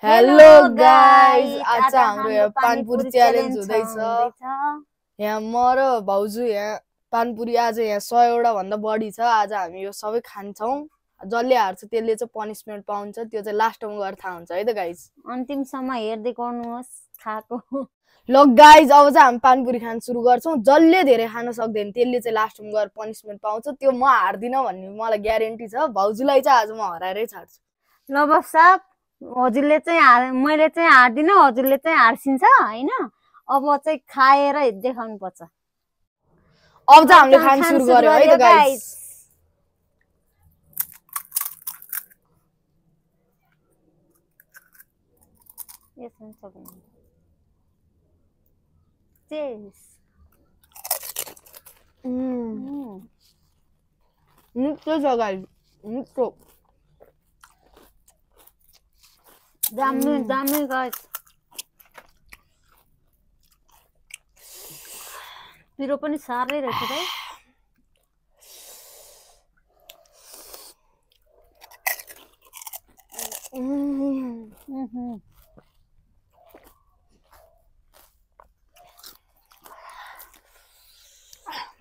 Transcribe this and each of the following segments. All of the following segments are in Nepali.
हेलो गाइस, आज हाम्रो यहाँ पानीपुरी च्यालेन्ज हुँदैछ। यहाँ म र भाउजू यहाँ पानीपुरी आज यहाँ 100 वटा भन्दा बढी छ। आज हामी यो सबै खान्छौं। जसले हार्छ त्यसले चाहिँ पनिशमेन्ट पाउँछ। त्यो चाहिँ लास्टमा गएर थाहा हुन्छ है त गाइस। अन्तिमसम्म हेर्दै गर्नुहोस् खाएको। ल गाइस, अब चाहिँ हामी पानीपुरी खान सुरु गर्छौं। जसले धेरै खान सक्दैन त्यसले चाहिँ लास्टमा गएर पनिशमेन्ट पाउँछ। त्यो म हार्दिन भन्ने मलाई ग्यारेन्टी छ। भाउजूलाई चाहिँ आज म हराएरै छाड्छु। ल बस साहब, हजुरले चाहिँ मैले चाहिँ हार्दिन, हजुरले चाहिँ हार्सिन्छ हैन। अब चाहिँ खाएर देखाउनु पर्छ। अब चाहिँ हामीले खान सुरु गर्यौं है त गाइस। यसमा सक्नु चेस मिठो छ गाइस, मिठो। दामी गाइस। पिरो पनि साह्रै रहेछ है।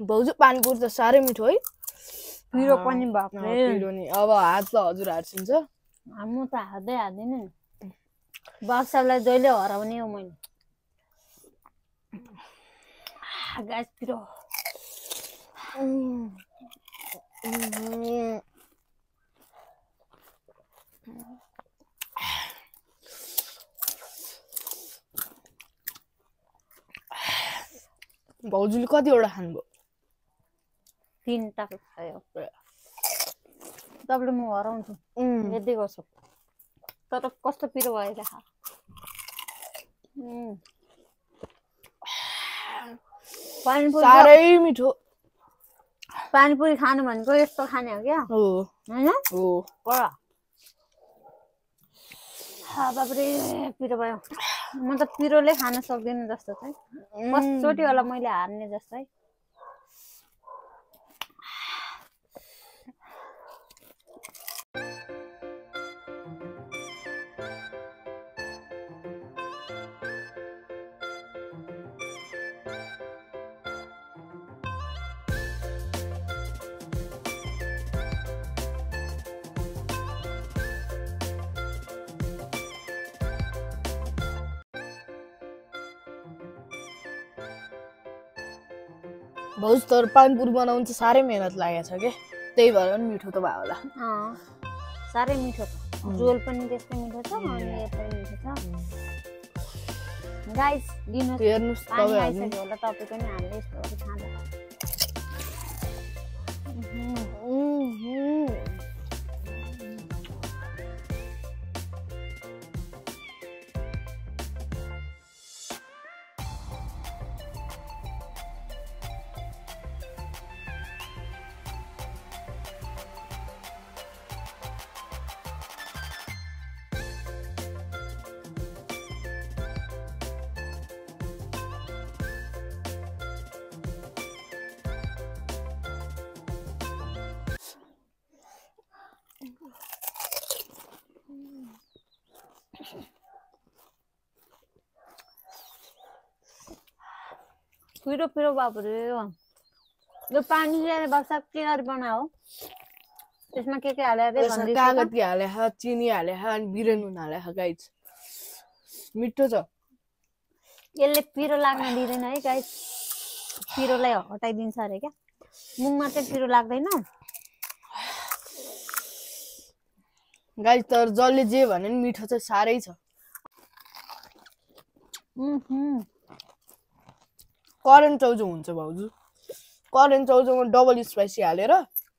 भाउजू पानीपुरी त साह्रै मिठो है। पिरो पनि बाप्रे। पिरो नि। अब हात त हजुर हार्सिन्छ। म त हार्दिन नि। बाक्सालाई जहिले हराउने हो मैले। गाइस पिरो। भाउजूले कतिवटा खानुभयो? 3टा खायो। तपाईँले म हराउँछु, हेर्दै गर्छु। तर कस्तो पिरो भइरहेछ। पानीपुरी साह्रै मिठो। पानीपुरी खानु भनेको यस्तो खाने हो क्या, हो हैन? हो। परा बाबरे पिरो भयो। म त पिरोले खान सक्दिनँ जस्तो छ। कसचोटि होला मैले हार्ने जस्तै। भाउजू तर पानीपुरी बनाउनु चाहिँ साह्रै मेहनत लागेको छ के, त्यही भएर पनि मिठो त भयो होला। साह्रै मिठो छ। झोल पनि त्यस्तै मिठो छ अनि यो पनि मिठो छ। गाइस दिनुहोस्, हेर्नुस् पानी आइसक्यो होला तपाईको नि। हामीले यस्तो खाँदा पिरो बाबरे। यो पानी चाहिँ बक्सा के गरी बनायो? त्यसमा के हाले रे भन्दै छ? कागज के हाले, चिनी हाले, अनि बिरेन नुन हाले गाइस। मिठो छ। यसले पिरो लाग्न दिदैन है गाइस। पिरोलाई हटाइदिन्छ अरे क्या। मुखमा चाहिँ पिरो लाग्दैन गाइस। तर जसले जे भने नि मिठो चाहिँ साह्रै छ। करेन्ट चाउचाउ हुन्छ भाउजू। करेन्ट चाउचाउमा डबल स्पाइसी हालेर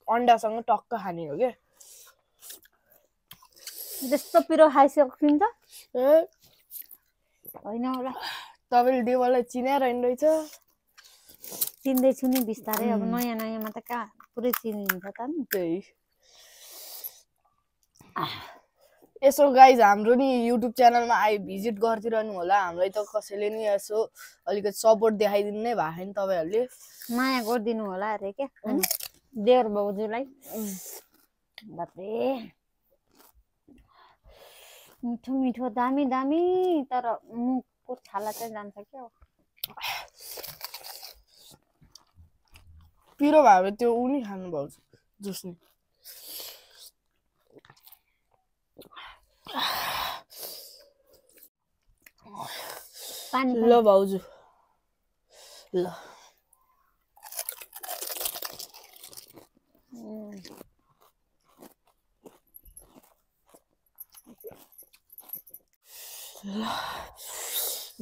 अन्डासँग टक्क खाने हो के। जस्तो पिरो खाइसकिन्छ ए होइन होला। तपाईँले देवललाई चिनाइरहनु रहेछ। चिन्दैछु नि बिस्तारै। अब नयाँमा त कहाँ पुरै चिनिन्छ त नि। त्यही। यसो गाइज हाम्रो नि युट्युब च्यानलमा भिजिट गरिदिरहनु होला। हामीलाई त कसैले नि यसो अलिकति सपोर्ट देखाइदिनु नै भएको छैन। तपाईँहरूले माया गरिदिनु होला अरे क्या देवर भाउजूलाई। बाप्रे मिठो मिठो दामी दामी तर मुखको छाला चाहिँ जान्छ क्या पिरो भए त्यो उनी खानु भाउजू जुस नि पानी ल भाउजू ल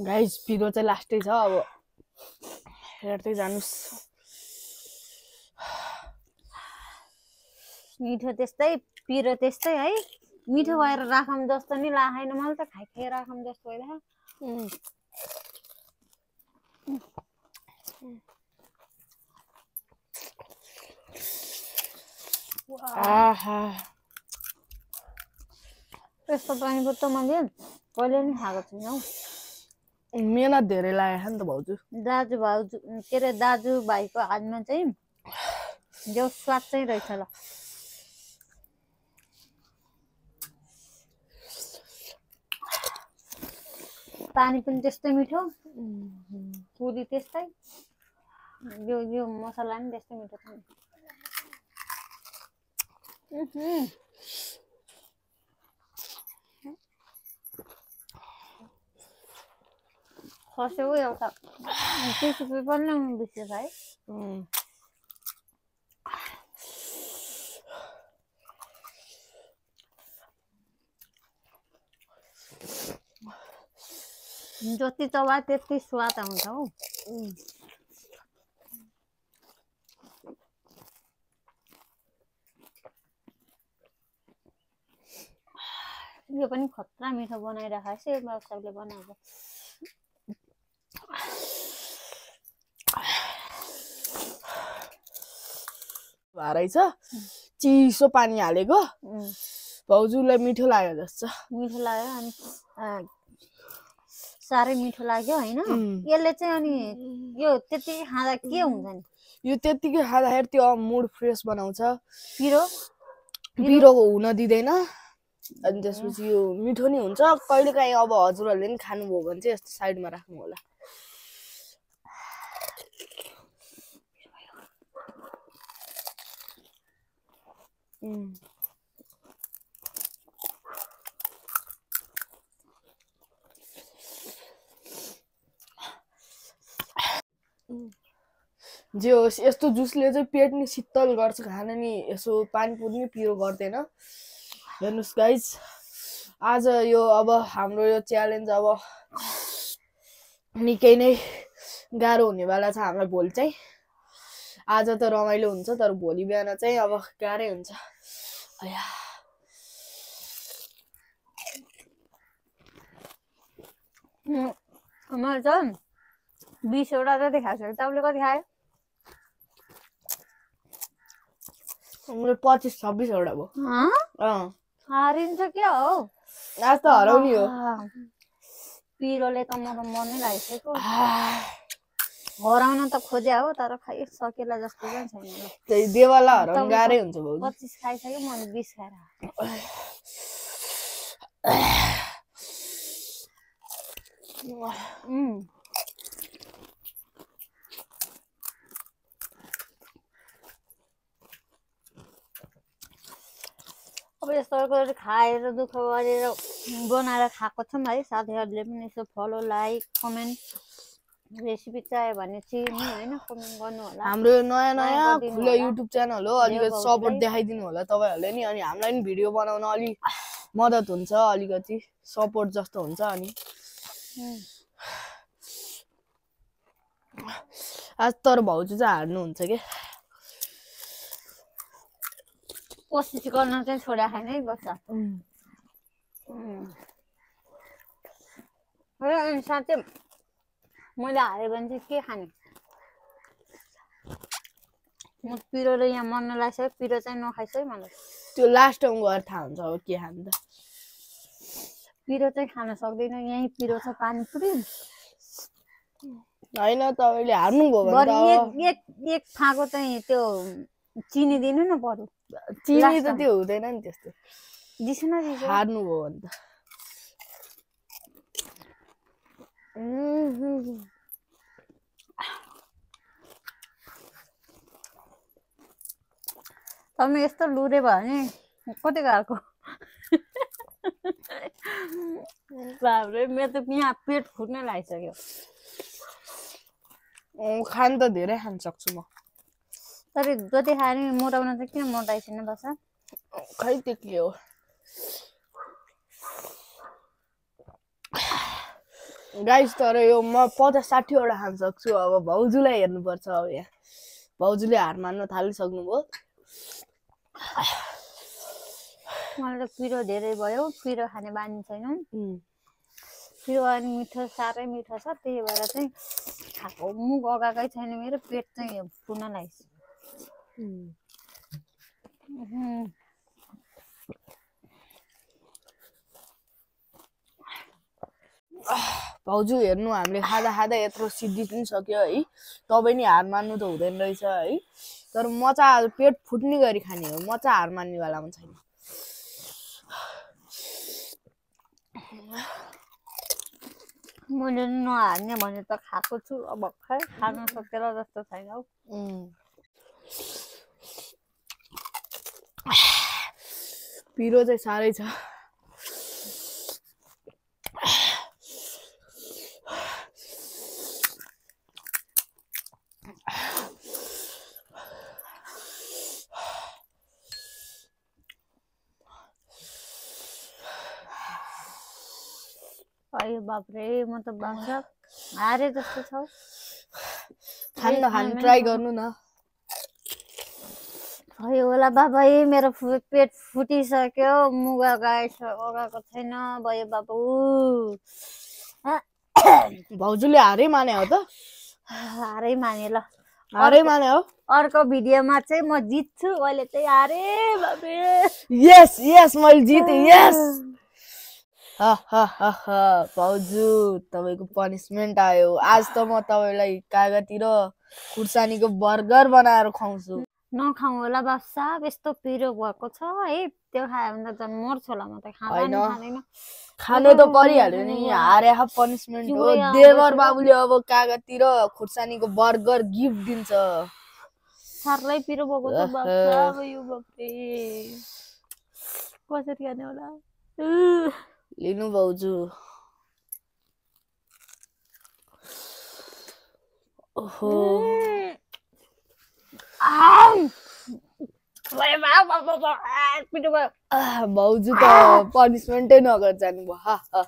गाइस पिरो चाहिँ लास्टै छ अब हेर्दै जानुस् मिठो त्यस्तै पिरो त्यस्तै है मिठो भएर राखम जस्तो नि लागेन मलाई त खाइ खाइ राखम जस्तो भइरहेको आहा यस्तो पानीपुरी त मैले कहिले नि खाएको छैन हौ मेहनत धेरै लागेको नि त भाउजू भाउजू के अरे दाजुभाइको हातमा चाहिँ जो स्वाद चाहिँ रहेछ ल पानी पनि त्यस्तै मिठो पुरी त्यस्तै यो मसला पनि त्यस्तै मिठो छ खसेको एउटा टिस्यु पेपर ल्याउनु बिर्सेछ है जति चबा त्यति स्वाद आउँछ हौ यो पनि खतरा मिठो बनाइराखेको छ यो सबले बनाएको रहेछ चिसो पानी हालेको भाउजूलाई मिठो लाग्यो जस्तो मिठो लाग्यो अनि साह्रै मिठो लाग्यो हैन यसले चाहिँ अनि यो त्यतिकै खाँदा के हुन्छ नि यो त्यतिकै खाँदाखेरि त्यो मुड फ्रेस बनाउँछ पिरो हुन दिँदैन अनि त्यसपछि यो मिठो नि हुन्छ कहिलेकाहीँ अब हजुरहरूले नि खानुभयो भने चाहिँ यस्तो साइडमा राख्नु होला जे होस् यस्तो जुसले चाहिँ पेट नि शीतल गर्छ खान नि यसो पानीपुरी नि पिरो गर्दैन हेर्नुस् गाइज आज यो अब हाम्रो यो च्यालेन्ज अब निकै नै गाह्रो हुनेवाला छ हामीलाई भोलि चाहिँ आज त रमाइलो हुन्छ तर भोलि बिहान चाहिँ अब गाह्रै हुन्छ अया मैले त 20 वटा जति खाइसक्यो तपाईँले कति खायो मैले 25-26 वटा भयो हारिन्छ क्या हो आज त हराउने हो पिरोले त म त मनै लागिसक्यो हराउन त खोज्या हो तर खाइ सकेला जस्तो चाहिँ छैन त्यही देवाला हराउन गाह्रै हुन्छ भाउजू 25 खाइसक्यो मैले 20 खाएर अब यस्तो खाएर दुःख गरेर बनाएर खाएको छौँ है साथीहरूले पनि यसो फलो लाइक कमेन्ट रेसिपी चाहियो भने चाहिँ हैन कमेन्ट गर्नु होला हाम्रो नयाँ खुला युट्युब च्यानल हो अलिकति सपोर्ट देखाइदिनु होला तपाईहरुले नि अनि हामीलाई नि भिडियो बनाउन अलि मद्दत हुन्छ अलिकति सपोर्ट जस्तो हुन्छ अनि आज तर भाउजू चाहिँ हार्नु हुन्छ के कोसिस गर्न चाहिँ छोडा खानै पर्छ अनि साथै मैले हारे भने चाहिँ के खाने म पिरोले यहाँ मन नलाग्छ पिरो चाहिँ नखाइस् है मलाई त्यो लास्ट टाइम गएर थाहा हुन्छ अब के खानु त पिरो चाहिँ खान सक्दैन यही पिरो छ पानीपुरी हैन तपाईले हार्नु भयो भने एक फाको चाहिँ त्यो चिनी दिनु न पर्यो चिनी त त्यो हुँदैन नि त्यस्तो दिसु न हार्नु भयो भने त तपाईँ यस्तो लुरे भयो भने कति घरको बाबरे मेरो त यहाँ पेट फुट्ने लागिसक्यो खान त धेरै खान सक्छु म तर जति खायो नि मोटाउन चाहिँ किन मोटाइसिन बस्छ खै त्यो के हो गाइस तर यो म 50-60 वटा खान सक्छु अब भाउजूलाई हेर्नुपर्छ अब यहाँ भाउजूले हार मान्न थालिसक्नुभयो मलाई त पिरो धेरै भयो पिरो खाने बानी छैन पिरो अनि मिठो साह्रै मिठो छ त्यही भएर चाहिँ खाएको मुख अगाएकै छैन मेरो पेट चाहिँ फुट्न लागिसक्यो भाउजू हेर्नु हामीले खाँदा खाँदा यत्रो सिद्धि पनि सक्यो है तपाईँ नि हार मान्नु त हुँदैन रहेछ है तर म चाहिँ पेट फुट्ने गरी खाने हो म चाहिँ हार मान्ने बेलामा छैन मैले नहार्ने भने त खाएको छु अब खै खान सकेर जस्तो छैन हौ पिरो चाहिँ साह्रै छ अरे बापरे म त बाख्रा हारे जस्तो छ खान ट्राई गर्नु न भयो होला बाबा मेरो पेट फुटिसक्यो मुगा गएको छैन भयो बाबु भाउजूले हारै माने हो त हारै माने ल हारै माने हो अर्को भिडियोमा चाहिँ म जित्छु अहिले चाहिँ हारे बाबे यस यस मैले जिते यस भाउजू तपाईको पनिसमेन्ट आयो आज त म तपाईलाई कागती र खुर्सानीको बर्गर बनाएर खुवाउँछु नखाऊ होला बासा यस्तो पिरो भएको छ है त्यो खायो भने त झन् मर्छ होला म त खाँदैन खानु त परिहाल्यो नि हारे पनिसमेन्ट हो देवर बाबुले अब कागती र खुर्सानीको बर्गर गिफ्ट दिन्छ साह्रै पिरो भएको छ बासा यो बापरे कसरी खाने होला लिनु भाउजू ओहो भाउजू त पनिसमेन्टै नगर जानु भयो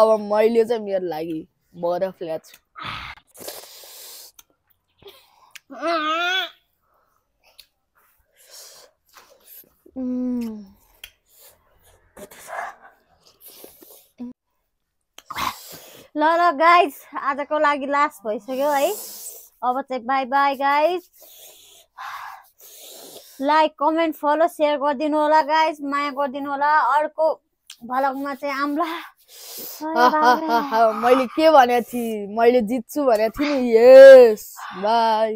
अब मैले चाहिँ मेरो लागि बरफ ल्याछु ल गाइस आजको लागि लास्ट भइसक्यो है अब चाहिँ bye bye guys like comment follow share गरिदिनु होला गाइस माया गरिदिनु होला अर्को भ्लगमा चाहिँ आम्ला मैले के भनेको थिएँ मैले जित्छु भनेको थिएँ नि यस बाई